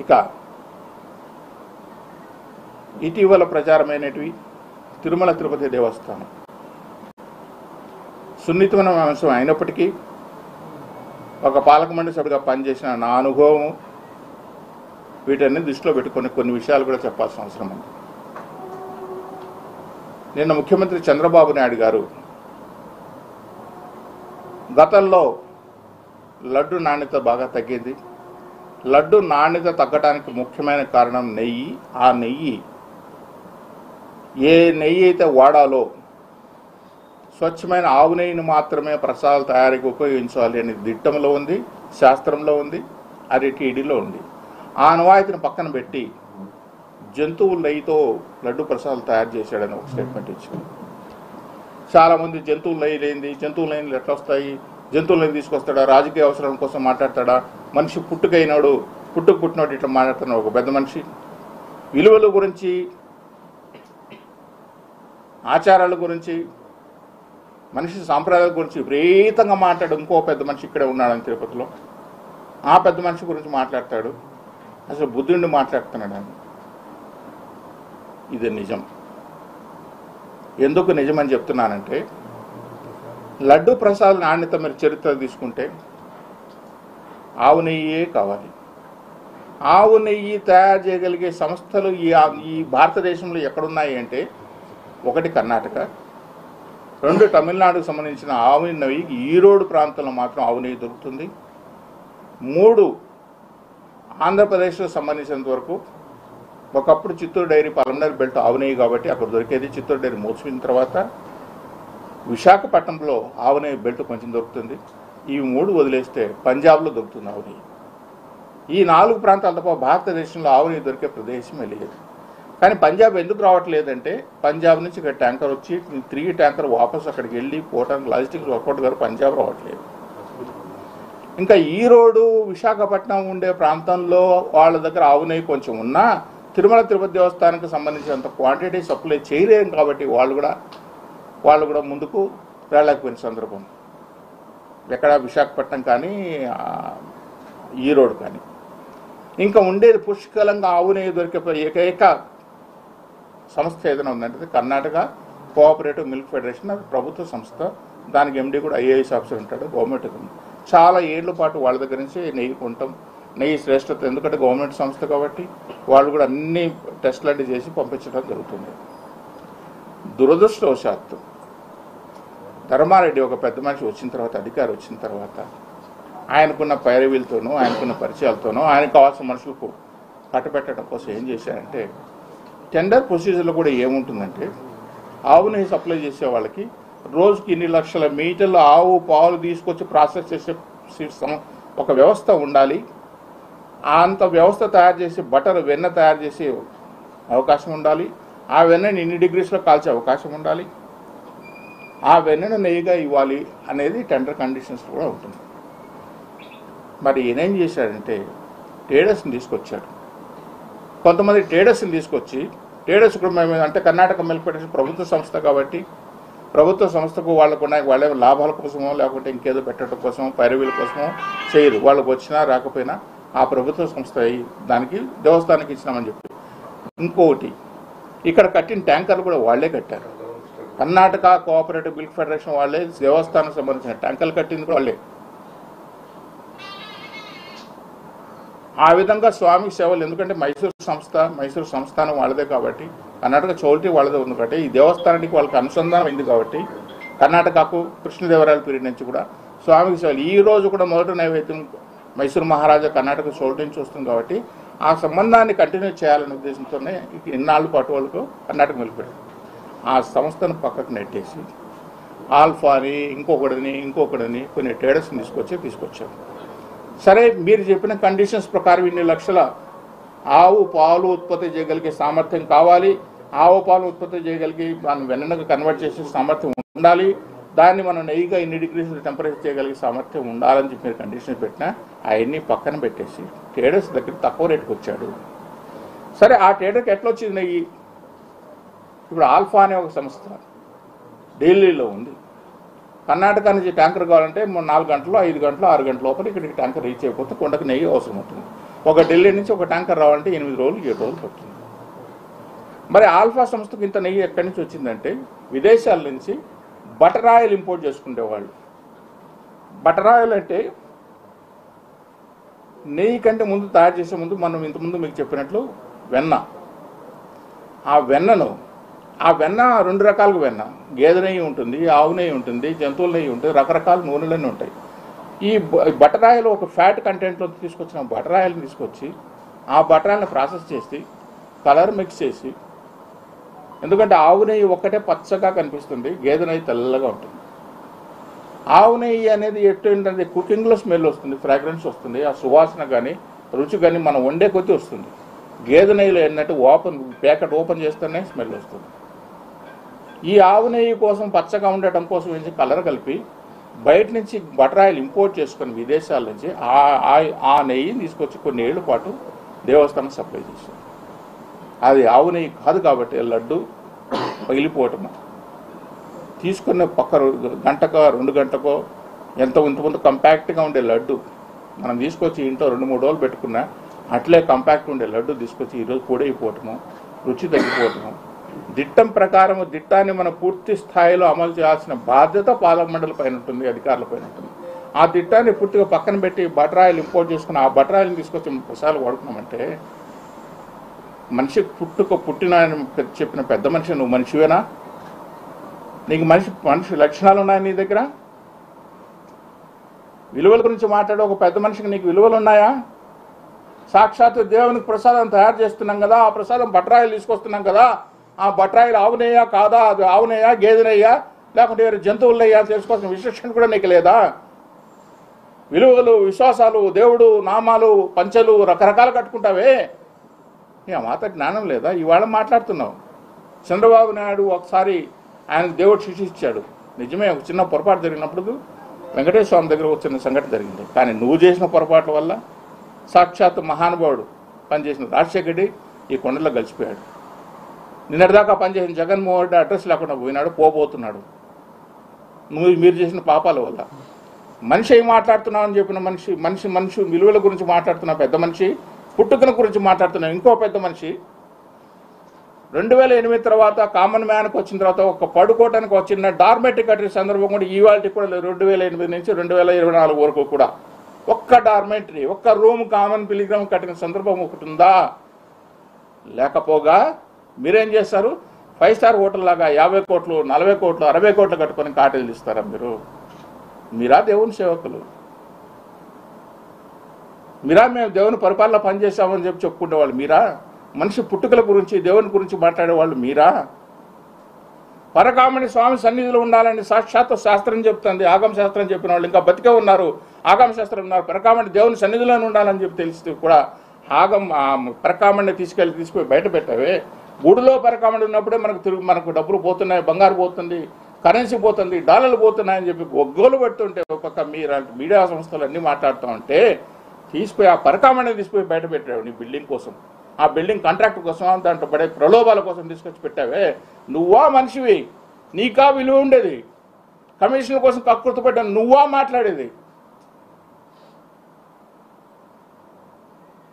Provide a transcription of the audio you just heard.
ఇక ఇటీవల ప్రచారమైనటివి తిరుమల తిరుపతి దేవస్థానం సున్నితమైన అంశం అయినప్పటికీ ఒక పాలక మండలి సభ్యుడిగా పనిచేసిన నా అనుభవం వీటన్ని దృష్టిలో పెట్టుకొని కొన్ని విషయాలు కూడా చెప్పాల్సిన అవసరం ఉంది. నిన్న ముఖ్యమంత్రి చంద్రబాబు నాయుడు గారు గతంలో లడ్డు నాణ్యత బాగా తగ్గింది. లడ్డు నాణ్యత తగ్గడానికి ముఖ్యమైన కారణం నెయ్యి. ఆ నెయ్యి ఏ నెయ్యి అయితే వాడాలో స్వచ్ఛమైన ఆవు నెయ్యిని మాత్రమే ప్రసాదాల తయారీకి ఉపయోగించాలి అని దిట్టంలో ఉంది, శాస్త్రంలో ఉంది, అది టీడీలో ఉంది. ఆ అనువాయితీని పక్కన పెట్టి జంతువుల నెయ్యితో లడ్డు ప్రసాదాలు తయారు చేశాడని ఒక స్టేట్మెంట్ ఇచ్చాడు. చాలామంది జంతువుల నెయ్యి లేనిది, జంతువుల నెయ్యిలు ఎట్లా వస్తాయి, జంతువుల నెయ్యి తీసుకొస్తాడా, రాజకీయ అవసరాల కోసం మాట్లాడతాడా, మనిషి పుట్టుకైనాడు పుట్టినోడు ఇట్లా మాట్లాడుతున్నాడు ఒక పెద్ద మనిషి. విలువల గురించి, ఆచారాల గురించి, మనిషి సాంప్రదాయాల గురించి విపరీతంగా మాట్లాడు ఇంకో పెద్ద మనిషి ఇక్కడే ఉన్నాడని తిరుపతిలో. ఆ పెద్ద మనిషి గురించి మాట్లాడతాడు. అసలు బుద్ధుడిని మాట్లాడుతున్నాడు అని. ఇది నిజం. ఎందుకు నిజమని చెప్తున్నానంటే, లడ్డు ప్రసాద్ నాణ్యత మీరు చరిత్ర తీసుకుంటే ఆవు నెయ్యే కావాలి. ఆవు నెయ్యి తయారు చేయగలిగే సంస్థలు ఈ భారతదేశంలో ఎక్కడున్నాయి అంటే, ఒకటి కర్ణాటక, రెండు తమిళనాడుకు సంబంధించిన ఆవు నెయ్యి ఈరోడ్ ప్రాంతంలో మాత్రం ఆవు నెయ్యి దొరుకుతుంది. మూడు ఆంధ్రప్రదేశ్కు సంబంధించినంత వరకు ఒకప్పుడు చిత్తూరు డైరీ పల్మనరీ బెల్ట్ ఆవు నెయ్యి కాబట్టి అక్కడ దొరికేది. చిత్తూరు డైరీ మూసిపోయిన తర్వాత విశాఖపట్నంలో ఆవు నెయ్యి బెల్ట్ కొంచెం దొరుకుతుంది. ఈ మూడు వదిలేస్తే పంజాబ్లో దొరుకుతుంది ఆవు నెయ్యి. ఈ 4 ప్రాంతాల తప్ప భారతదేశంలో ఆవు నెయ్యి దొరికే ప్రదేశమే లేదు. కానీ పంజాబ్ ఎందుకు రావట్లేదంటే, పంజాబ్ నుంచి ఇక్కడ ట్యాంకర్ వచ్చి తిరిగి ట్యాంకర్ వాపసు అక్కడికి వెళ్ళి పోవడానికి లాజిస్టిక్స్ వర్కౌట్ గారు పంజాబ్ రావట్లేదు. ఇంకా ఈరోడు విశాఖపట్నం ఉండే ప్రాంతంలో వాళ్ళ దగ్గర ఆవు నెయ్యి కొంచెం ఉన్నా తిరుమల తిరుపతి దేవస్థానానికి సంబంధించినంత క్వాంటిటీ సప్లై చేయలేరు కాబట్టి వాళ్ళు కూడా ముందుకు వెళ్ళకపోయిన సందర్భం ఎక్కడ విశాఖపట్నం కానీ ఈరోడ్ కానీ. ఇంకా ఉండేది పుష్కలంగా ఆవు నెయ్యి దొరికే ఏకైక సంస్థ ఏదైనా ఉందంటే కర్ణాటక కోఆపరేటివ్ మిల్క్ ఫెడరేషన్. అది ప్రభుత్వ సంస్థ. దానికి ఎండీ కూడా ఐఏఎస్ ఆఫీసర్ ఉంటాడు. గవర్నమెంట్ చాలా ఏళ్ల పాటు వాళ్ళ దగ్గర నుంచి నెయ్యి కొంటాం. నెయ్యి శ్రేష్టత, ఎందుకంటే గవర్నమెంట్ సంస్థ కాబట్టి వాళ్ళు కూడా అన్ని టెస్టులు అన్నీ చేసి పంపించడం జరుగుతుంది. దురదృష్టవశాత్తు ధర్మారెడ్డి ఒక పెద్ద మనిషి వచ్చిన తర్వాత, అధికారి వచ్చిన తర్వాత, ఆయనకున్న పైరవీలతోనూ ఆయనకున్న పరిచయాలతోనూ ఆయనకు కావాల్సిన మనుషులకు కట్టబెట్టడం కోసం ఏం చేశారంటే, టెండర్ ప్రొసీజర్లో కూడా ఏముంటుందంటే, ఆవు నెయ్యి సప్లై చేసే వాళ్ళకి రోజుకి ఇన్ని లక్షల మీటర్ల ఆవు పాలు తీసుకొచ్చి ప్రాసెస్ చేసే ఒక వ్యవస్థ ఉండాలి. అంత వ్యవస్థ తయారు చేసి బటర్ వెన్న తయారు చేసే అవకాశం ఉండాలి. ఆ వెన్నని ఇన్ని డిగ్రీస్లో కాల్చే అవకాశం ఉండాలి. ఆ వెన్నను నెయ్యిగా ఇవ్వాలి అనేది టెండర్ కండిషన్స్ కూడా ఉంటుంది. మరి ఈయనేం చేశాడంటే, ట్రేడర్స్ని తీసుకొచ్చాడు. కొంతమంది ట్రేడర్స్ని తీసుకొచ్చి, ట్రేడర్స్ కూడా అంటే కర్ణాటక మిల్క్ ఫెడరేషన్ ప్రభుత్వ సంస్థ కాబట్టి ప్రభుత్వ సంస్థకు వాళ్ళే లాభాల కోసమో లేకుంటే ఇంకేదో పెట్టడం కోసమో పైరవీల కోసమో చేయరు. వాళ్ళకు వచ్చినా రాకపోయినా ఆ ప్రభుత్వ సంస్థ దానికి దేవస్థానానికి ఇచ్చినామని చెప్పి. ఇంకొకటి, ఇక్కడ కట్టిన ట్యాంకర్లు కూడా వాళ్లే కట్టారు. కర్ణాటక కోఆపరేటివ్ మిల్క్ ఫెడరేషన్ వాళ్ళే దేవస్థానం సంబంధించిన ట్యాంకర్లు కట్టింది కూడా వాళ్ళే. ఆ విధంగా స్వామి సేవలు, ఎందుకంటే మైసూరు సంస్థానం వాళ్ళదే కాబట్టి, కర్ణాటక చౌల్టీ వాళ్ళదే ఉంది కాబట్టి, ఈ దేవస్థానానికి వాళ్ళకి అనుసంధానం అయింది కాబట్టి కర్ణాటకకు కృష్ణదేవరాయల పీరియడ్ నుంచి కూడా స్వామికి సేవలు. ఈ రోజు కూడా మొదటి నైవేద్యం మైసూరు మహారాజా కర్ణాటక చౌల్టీ నుంచి వస్తుంది కాబట్టి ఆ సంబంధాన్ని కంటిన్యూ చేయాలనే ఉద్దేశంతోనే ఇన్నాళ్ళ పాటు వాళ్ళకు కర్ణాటక నిలిపారు. ఆ సంస్థను పక్కకు నెట్టేసి ఆల్ఫాని ఇంకొకటిని కొన్ని ట్రేడర్స్ని తీసుకొచ్చారు. సరే, మీరు చెప్పిన కండిషన్స్ ప్రకారం ఇన్ని లక్షల ఆవు పాలు ఉత్పత్తి చేయగలిగే సామర్థ్యం కావాలి, ఆవు పాలు ఉత్పత్తి చేయగలిగి మనం వెన్నకు కన్వర్ట్ చేసే సామర్థ్యం ఉండాలి, దాన్ని మనం నెయ్యిగా ఇన్ని డిగ్రీస్ టెంపరేచర్ చేయగలిగే సామర్థ్యం ఉండాలని చెప్పి మీరు కండిషన్ పెట్టినా అవన్నీ పక్కన పెట్టేసి ట్రేడర్స్ దగ్గర తక్కువ రేటుకు వచ్చాడు. సరే, ఆ ట్రేడర్కి ఎట్లా వచ్చింది నెయ్యి? ఇప్పుడు ఆల్ఫా అనే ఒక సంస్థ ఢిల్లీలో ఉంది. కర్ణాటక నుంచి ట్యాంకర్ కావాలంటే 4 గంటలు 5 గంటలు 6 గంటల లోపల ఇక్కడికి ట్యాంకర్ రీచ్ అయిపోతే కొండకు నెయ్యి అవసరం ఉంటుంది. ఒక ఢిల్లీ నుంచి ఒక ట్యాంకర్ రావాలంటే 8 రోజులు 7 రోజులు పడుతుంది. మరి ఆల్ఫా సంస్థకు ఇంత నెయ్యి ఎక్కడి నుంచి వచ్చిందంటే విదేశాల నుంచి బటర్ ఆయిల్ ఇంపోర్ట్ చేసుకునేవాళ్ళు. బటర్ ఆయిల్ అంటే నెయ్యి కంటే ముందు తయారు చేసే ముందు మనం ఇంతకుముందు మీకు చెప్పినట్లు వెన్న. ఆ వెన్న 2 రకాలుగా వెన్న, గేదె నెయ్యి ఉంటుంది, ఆవు నెయ్యి ఉంటుంది, జంతువుల నెయ్యి ఉంటుంది, రకరకాల నూనెలన్నీ ఉంటాయి. ఈ బటర్ ఆయిల్ ఒక ఫ్యాట్ కంటెంట్లో తీసుకొచ్చిన బటర్ ఆయిల్ని తీసుకొచ్చి ఆ బటర్ ఆయిల్ని ప్రాసెస్ చేసి కలర్ మిక్స్ చేసి, ఎందుకంటే ఆవు నెయ్యి ఒక్కటే పచ్చగా కనిపిస్తుంది, గేదె నెయ్యి తెల్లగా ఉంటుంది. ఆవు నెయ్యి అనేది ఏంటంటే కుకింగ్లో స్మెల్ వస్తుంది, ఫ్రాగ్రెన్స్ వస్తుంది, ఆ సువాసన కానీ రుచి కానీ మనం వండే కొద్దీ వస్తుంది. గేదె నెయ్యిలో ఏంటంటే ప్యాకెట్ ఓపెన్ చేస్తేనే స్మెల్ వస్తుంది. ఈ ఆవు నెయ్యి కోసం పచ్చగా ఉండటం కోసం ఏంటి కలర్ కలిపి బయట నుంచి బటర్ ఆయిల్ ఇంపోర్ట్ చేసుకుని విదేశాల నుంచి ఆ నెయ్యిని తీసుకొచ్చి కొన్ని ఏళ్ళ పాటు దేవస్థానం సప్లై చేశారు. అది ఆవు నెయ్యి కాదు కాబట్టి లడ్డు పగిలిపోవటం. తీసుకున్న పక్క గంటకో 2 గంటకో ఇంతకుముందు కంపాక్ట్గా ఉండే లడ్డు మనం తీసుకొచ్చి ఇంట్లో 2-3 రోజులు పెట్టుకున్నా అట్లే కంపాక్ట్ ఉండే లడ్డు తీసుకొచ్చి ఈరోజు పొడైపోవటము, రుచి తగ్గిపోవటము. దిట్టం ప్రకారం దిట్టాన్ని మనం పూర్తి స్థాయిలో అమలు చేయాల్సిన బాధ్యత పాలక మండలి పైన ఉంటుంది, అధికారుల పైన ఉంటుంది. ఆ దిట్టాన్ని పూర్తిగా పక్కన పెట్టి బటర్ ఆయిల్ ఇంపోర్ట్ చేసుకుని ఆ బటర్ ఆయిల్ని తీసుకొచ్చి 30 సార్లు వాడుకున్నామంటే మనిషి పుట్టిన చెప్పిన పెద్ద మనిషి నువ్వు మనిషివేనా? నీకు మనిషి లక్షణాలు ఉన్నాయి నీ దగ్గర? విలువల గురించి మాట్లాడే ఒక పెద్ద మనిషికి నీకు విలువలు ఉన్నాయా? సాక్షాత్తు దేవునికి ప్రసాదం తయారు చేస్తున్నాం కదా, ఆ ప్రసాదం బటర్ ఆయిల్ తీసుకొస్తున్నాం కదా, ఆ బటర్ ఆయిల్ ఆవునేయా కాదా, అది ఆవునేయా గేదెనయ్యా లేకుంటే జంతువులయ్యా తెలుసుకోవాల్సిన విశేషణ కూడా నీకు లేదా? విలువలు, విశ్వాసాలు, దేవుడు నామాలు, పంచలు రకరకాలు కట్టుకుంటావే, నీ ఆ మాత జ్ఞానం లేదా? ఇవాళ మాట్లాడుతున్నావు. చంద్రబాబు నాయుడు ఒకసారి ఆయనకు దేవుడు శిక్ష ఇచ్చాడు, నిజమే. ఒక చిన్న పొరపాటు జరిగినప్పుడు వెంకటేశ్వర స్వామి దగ్గర ఒక చిన్న సంఘటన జరిగింది. కానీ నువ్వు చేసిన పొరపాట్ల వల్ల సాక్షాత్ మహానుభావుడు పనిచేసిన రాజశేఖర రెడ్డి ఈ కొండల్లో గలిచిపోయాడు. నిన్నటిదాకా పనిచేసిన జగన్మోహన్ రెడ్డి అడ్రస్ లేకుండా పోబోతున్నాడు మీరు చేసిన పాపాల వల్ల. మనిషి ఏం మాట్లాడుతున్నావు అని చెప్పిన మనిషి విలువల గురించి మాట్లాడుతున్న పెద్ద మనిషి, పుట్టుకల గురించి మాట్లాడుతున్న ఇంకో పెద్ద మనిషి 2008 తర్వాత కామన్ మ్యాన్కి వచ్చిన తర్వాత ఒక పడుకోవడానికి వచ్చిన డార్మెట్రీ కట్టిన సందర్భం కూడా ఇవాళకి కూడా 2008 నుంచి 2024 వరకు కూడా ఒక్క డార్మెటరీ, ఒక్క రూమ్ కామన్ పిలిగ్రామ్ కట్టిన సందర్భం ఒకటి ఉందా? లేకపోగా మీరేం చేస్తారు? 5 స్టార్ హోటల్ లాగా 50 కోట్లు, 40 కోట్లు, 60 కోట్లు కట్టుకొని కాటేజీలు ఇస్తారా మీరా దేవుని సేవకులు? మీరా మేము దేవుని పరిపాలన పనిచేసామని చెప్పుకునేవాళ్ళు మీరా? మనిషి పుట్టుకల గురించి దేవుని గురించి మాట్లాడేవాళ్ళు మీరా? పరకామణి స్వామి సన్నిధిలో ఉండాలని సాక్షాత్ శాస్త్రం చెప్తుంది, ఆగమ శాస్త్రం చెప్పిన వాళ్ళు ఇంకా బతికే ఉన్నారు, ఆగమ శాస్త్రం ఉన్నారు. పరకామణి దేవుని సన్నిధిలోనే ఉండాలని చెప్పి తెలిసి కూడా పరకామణిని తీసుకుపోయి బయట పెట్టావే. గుడిలో పరకామణి ఉన్నప్పుడే మనకు డబ్బులు పోతున్నాయి, బంగారు పోతుంది, కరెన్సీ పోతుంది, డాలర్లు పోతున్నాయని చెప్పి గొగ్గోలు పెడుతుంటే ఒక పక్క మీలాంటి మీడియా సంస్థలు అన్నీ మాట్లాడుతూ ఉంటే తీసుకుపోయి ఆ పరకామణిని తీసుకుపోయి బయట పెట్టావు నీ బిల్డింగ్ కోసం, ఆ బిల్డింగ్ కాంట్రాక్ట్ కోసం, దాంట్లో పడే ప్రలోభాల కోసం తీసుకొచ్చి పెట్టావే. నువ్వా మనిషివి? నీకా విలువ ఉండేది? కమిషన్ల కోసం కక్కుర్తి పెట్టాను నువ్వా మాట్లాడేది?